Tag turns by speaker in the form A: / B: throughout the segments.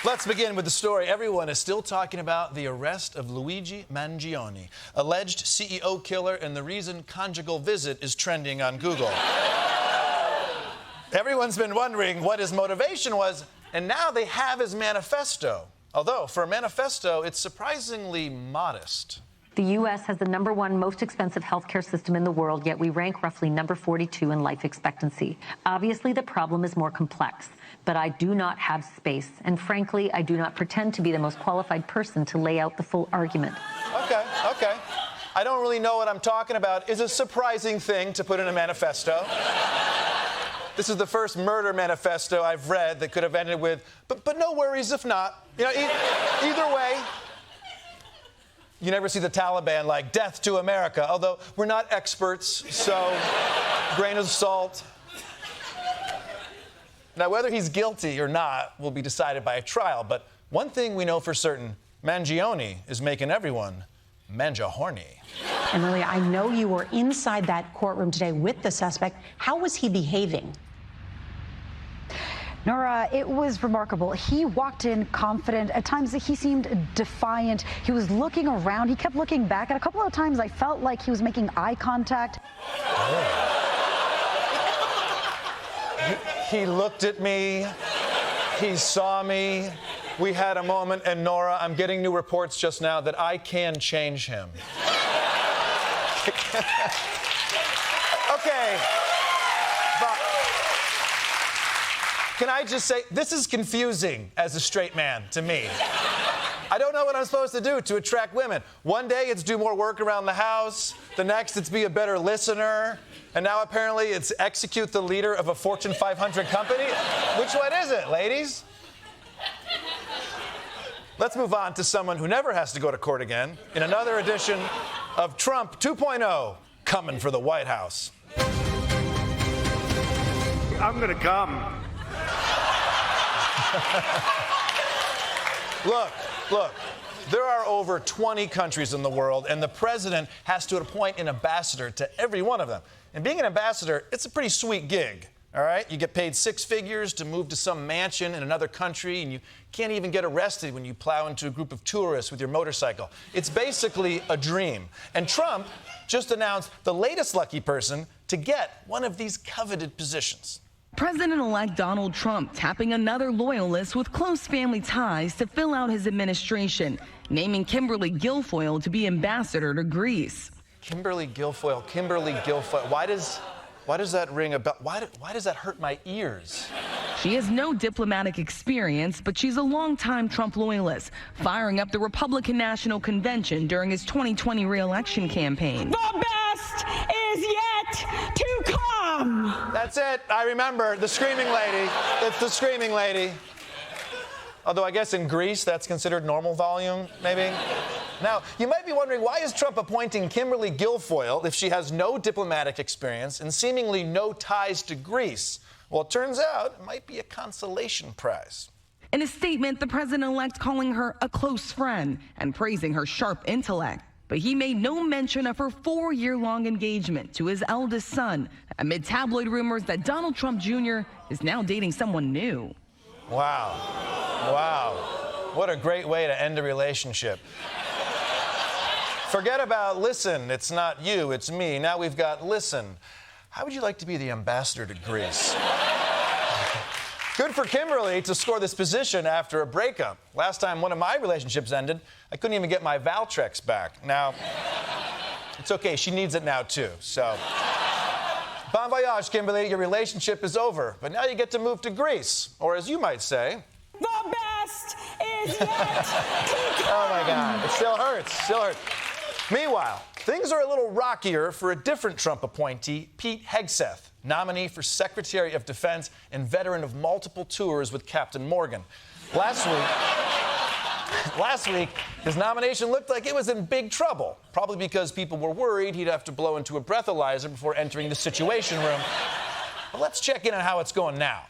A: Let's begin with the story. Everyone is still talking about the arrest of Luigi Mangione, alleged CEO killer, and the reason conjugal visit is trending on Google. Everyone's been wondering what his motivation was, and now they have his manifesto. Although, for a manifesto, it's surprisingly modest.
B: The U.S. has the #1 most expensive healthcare system in the world, yet we rank roughly number 42 in life expectancy. Obviously, the problem is more complex, but I do not have space. And frankly, I do not pretend to be the most qualified person to lay out the full argument.
A: Okay. I don't really know what I'm talking about is a surprising thing to put in a manifesto. This is the first murder manifesto I've read that could have ended with, but no worries if not. You know, either way, you never see the Taliban like, death to America, although we're not experts, so grain of salt. Now, whether he's guilty or not will be decided by a trial, but one thing we know for certain, Mangione is making everyone manja-horny.
C: And Maria, I know you were inside that courtroom today with the suspect. How was he behaving?
D: Nora, it was remarkable. He walked in confident. At times, he seemed defiant. He was looking around. He kept looking back. And a couple of times, I felt like he was making eye contact.
A: He looked at me. He saw me. We had a moment. And Nora, I'm getting new reports just now that I can change him. Okay. But can I just say, this is confusing as a straight man to me. I don't know what I'm supposed to do to attract women. One day it's do more work around the house. The next it's be a better listener. And now apparently it's execute the leader of a Fortune 500 company. Which one is it, ladies? Let's move on to someone who never has to go to court again in another edition of Trump 2.0, coming for the White House.
E: I'm gonna come.
A: Look, there are over 20 countries in the world, and the president has to appoint an ambassador to every one of them. And being an ambassador, it's a pretty sweet gig, all right? You get paid 6 figures to move to some mansion in another country, and you can't even get arrested when you plow into a group of tourists with your motorcycle. It's basically a dream. And Trump just announced the latest lucky person to get one of these coveted positions.
F: President-elect Donald Trump tapping another loyalist with close family ties to fill out his administration, naming Kimberly Guilfoyle to be ambassador to Greece.
A: Kimberly Guilfoyle. Why does that ring a bell? Why does that hurt my ears?
F: She has no diplomatic experience, but she's a longtime Trump loyalist, firing up the Republican National Convention during his 2020 re-election campaign.
G: The best is yet to come.
A: That's it. I remember. The screaming lady. It's the screaming lady. Although I guess in Greece, that's considered normal volume, maybe? Now, you might be wondering, why is Trump appointing Kimberly Guilfoyle if she has no diplomatic experience and seemingly no ties to Greece? Well, it turns out it might be a consolation prize.
F: In a statement, the president-elect calling her a close friend and praising her sharp intellect. But he made no mention of her 4-year-long engagement to his eldest son, amid tabloid rumors that Donald Trump Jr. is now dating someone new.
A: Wow. What a great way to end a relationship. Forget about listen, it's not you, it's me. Now we've got listen. How would you like to be the ambassador to Greece? Good for Kimberly to score this position after a breakup. Last time one of my relationships ended, I couldn't even get my Valtrex back. Now, it's okay, she needs it now too, so. Bon voyage, Kimberly, your relationship is over, but now you get to move to Greece, or as you might say,
G: The best is yet to come.
A: oh my God, it still hurts. Meanwhile, things are a little rockier for a different Trump appointee, Pete Hegseth, nominee for Secretary of Defense and veteran of multiple tours with Captain Morgan. Last week, his nomination looked like it was in big trouble, probably because people were worried he'd have to blow into a breathalyzer before entering the Situation Room. But let's check in on how it's going now.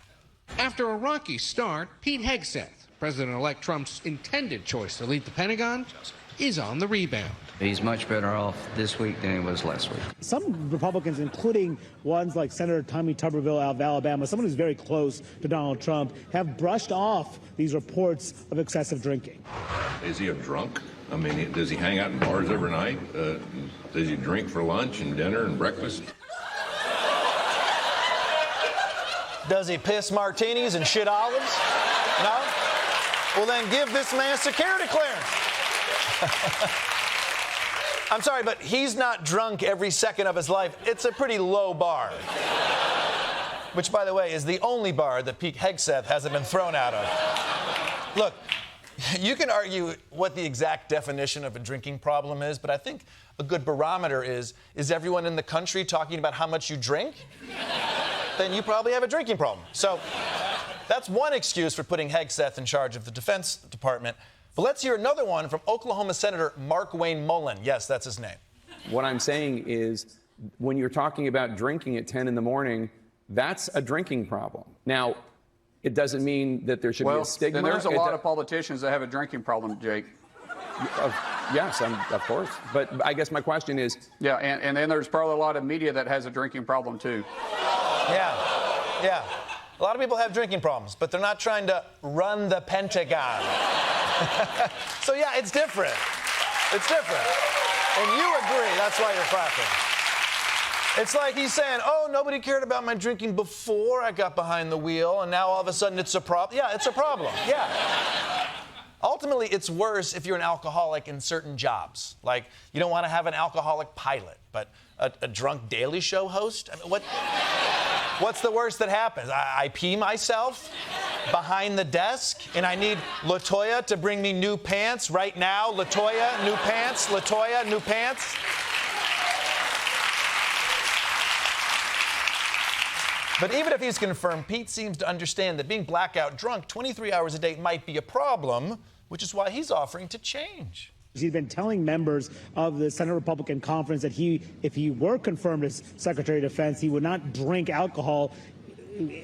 H: After a rocky start, Pete Hegseth, President-elect Trump's intended choice to lead the Pentagon, is on the rebound.
I: He's much better off this week than he was last week.
J: Some Republicans, including ones like Senator Tommy Tuberville of Alabama, someone who's very close to Donald Trump, have brushed off these reports of excessive drinking.
K: Is he a drunk? I mean, does he hang out in bars every night? Does he drink for lunch and dinner and breakfast?
A: Does he piss martinis and shit olives? No? Well, then give this man security clearance. I'm sorry, but he's not drunk every second of his life. It's a pretty low bar. Which, by the way, is the only bar that Pete Hegseth hasn't been thrown out of. Look, you can argue what the exact definition of a drinking problem is, but I think a good barometer is everyone in the country talking about how much you drink? Then you probably have a drinking problem. So that's one excuse for putting Hegseth in charge of the Defense Department. But let's hear another one from Oklahoma Senator Mark Wayne Mullen. Yes, that's his name.
L: What I'm saying is, when you're talking about drinking at 10 in the morning, that's a drinking problem. Now, it doesn't mean that there should be a stigma.
M: Then there's a lot of politicians that have a drinking problem, Jake.
L: Yes, of course. But I guess my question is...
M: Yeah, and then there's probably a lot of media that has a drinking problem, too.
A: Yeah. A lot of people have drinking problems, but they're not trying to run the Pentagon. So, yeah, it's different. It's different. And you agree. That's why you're clapping. It's like he's saying, oh, nobody cared about my drinking before I got behind the wheel, and now all of a sudden it's a problem. Yeah, it's a problem. Yeah. Ultimately, it's worse if you're an alcoholic in certain jobs. Like, you don't want to have an alcoholic pilot, but a drunk Daily Show host? I mean, what's the worst that happens? I pee myself behind the desk, and I need LaToya to bring me new pants right now. LaToya, new pants. LaToya, new pants. But even if he's confirmed, Pete seems to understand that being blackout drunk 23 hours a day might be a problem, which is why he's offering to change.
J: He's been telling members of the Senate Republican Conference that if he were confirmed as Secretary of Defense, he would not drink alcohol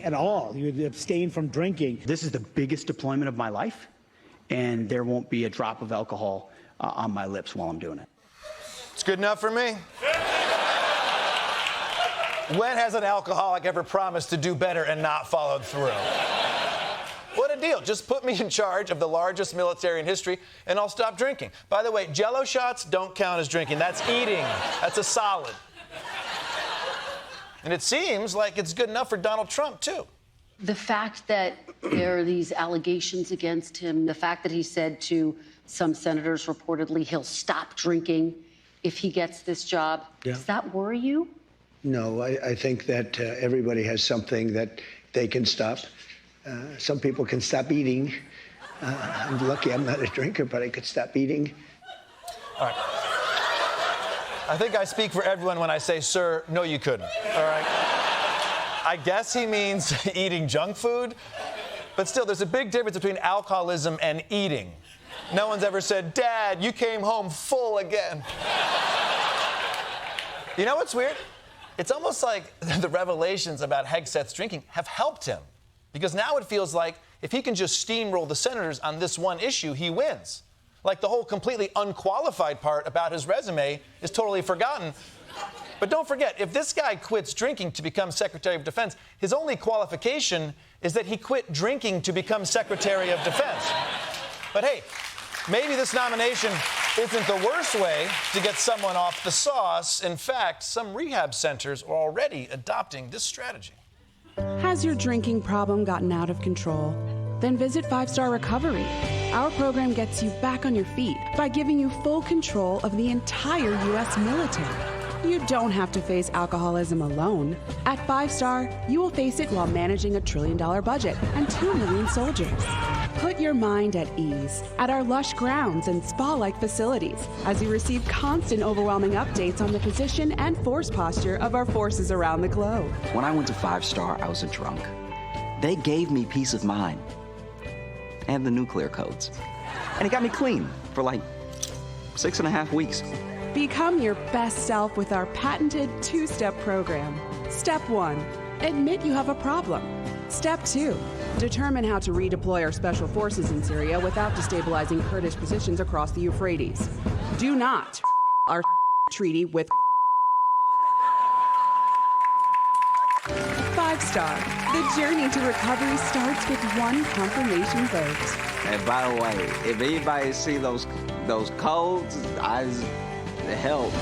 J: at all. He would abstain from drinking.
N: This is the biggest deployment of my life, and there won't be a drop of alcohol on my lips while I'm doing it.
A: It's good enough for me. When has an alcoholic ever promised to do better and not followed through? What a deal. Just put me in charge of the largest military in history, and I'll stop drinking. By the way, Jell-O shots don't count as drinking. That's eating. That's a solid. And it seems like it's good enough for Donald Trump, too.
O: The fact that there are these allegations against him, the fact that he said to some senators reportedly he'll stop drinking if he gets this job, does that worry you?
P: No, I think that everybody has something that they can stop. Some people can stop eating. I'm lucky I'm not a drinker, but I could stop eating.
A: All right. I think I speak for everyone when I say, sir, no, you couldn't. All right? I guess he means eating junk food. But still, there's a big difference between alcoholism and eating. No one's ever said, Dad, you came home full again. You know what's weird? It's almost like the revelations about Hegseth's drinking have helped him. Because now it feels like if he can just steamroll the senators on this one issue, he wins. Like the whole completely unqualified part about his resume is totally forgotten. But don't forget, if this guy quits drinking to become Secretary of Defense, his only qualification is that he quit drinking to become Secretary of Defense. But hey, maybe this nomination isn't the worst way to get someone off the sauce. In fact, some rehab centers are already adopting this strategy.
Q: Has your drinking problem gotten out of control? Then visit 5-Star Recovery. Our program gets you back on your feet by giving you full control of the entire U.S. military. You don't have to face alcoholism alone. At 5-Star, you will face it while managing $1 trillion budget and 2 million soldiers. Put your mind at ease at our lush grounds and spa-like facilities as you receive constant overwhelming updates on the position and force posture of our forces around the globe.
R: When I went to 5-Star, I was a drunk. They gave me peace of mind and the nuclear codes. And it got me clean for like 6.5 weeks.
Q: Become your best self with our patented 2-step program. Step 1, admit you have a problem. Step 2, Determine how to redeploy our special forces in Syria without destabilizing Kurdish positions across the Euphrates. Do not our treaty with 5-star. The journey to recovery starts with one confirmation vote.
R: And by the way, if anybody see those codes, help.